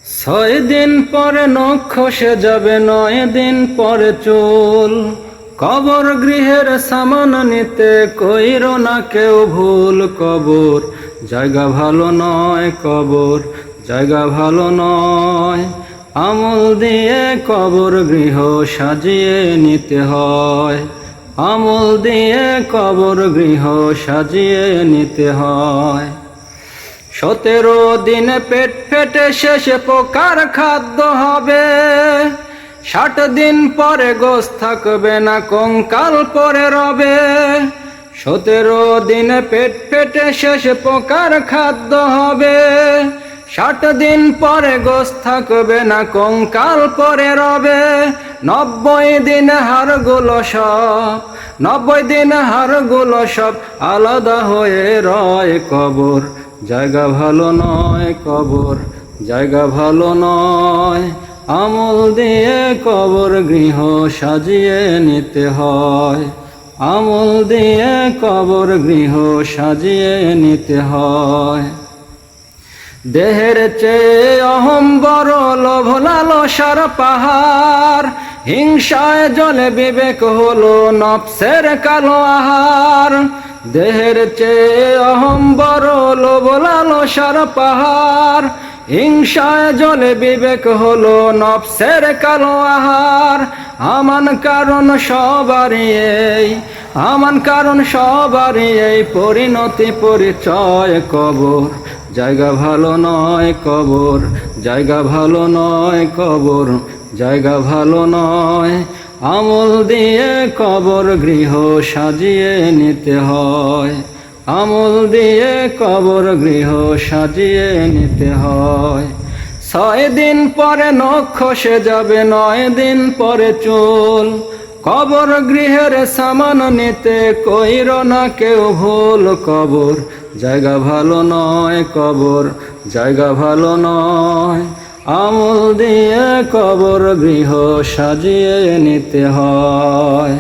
6 দিন পরে নখ খসে যাবে, 9 দিন পরে চুল। কবর গৃহের সামান নিতে কইরো না কেউ ভুল। কবর জায়গা ভালো নয়, কবর জায়গা ভালো নয়। আমল দিয়ে কবর গৃহ সাজিয়ে নিতে হয়, আমল দিয়ে কবর গৃহ সাজিয়ে নিতে হয়। 17 দিন পেট ফেটে শেষে পোকার খাদ্য হবে। 60 দিন পরে গোশ থাকবে না, কঙ্কাল পরে রবে। 17 দিন পেট ফেটে শেষে পোকার খাদ্য হবে। 60 দিন পরে গোশ থাকবে না, কঙ্কাল পরে রবে। 90 দিন হাড়গুলো সব, 90 দিন হাড়গুলো সব আলাদা হয়ে রয়। কবর জায়গা ভালো নয়, কবর জায়গা ভালো নয়। আমল দিয়ে কবর গৃহ সাজিয়ে নিতে হয়, আমল দিয়ে কবর গৃহ সাজিয়ে নিতে হয়। দেহের চেয়ে অহম বড়, লোভ লালসার পাহাড়। হিংসায় জ্বলে বিবেক হলো নফসের কালো আহার। দেহের চেয়ে অহম বড়, লোভ লালসার পাহাড়। হিংসায় জ্বলে বিবেক হলো নফসের কালো আহার। আমান কারণ সবারই এই, আমান কারণ সবারই এই পরিণতি পরিচয়। কবর জায়গা ভালো নয়, কবর জায়গা ভালো নয়, কবর জায়গা ভালো নয়। আমল দিয়ে কবর গৃহ সাজিয়ে নিতে হয়, আমল দিয়ে কবর গৃহ সাজিয়ে নিতে হয়। 6 দিন পরে নখ খসে যাবে, 9 দিন পরে চুল। কবর গৃহের সামান নিতে কইরো না কেউ ভুল। কবর জায়গা ভালো নয়, কবর জায়গা ভালো নয়। আমল দিয়ে কবর গৃহ সাজিয়ে নিতে হয়।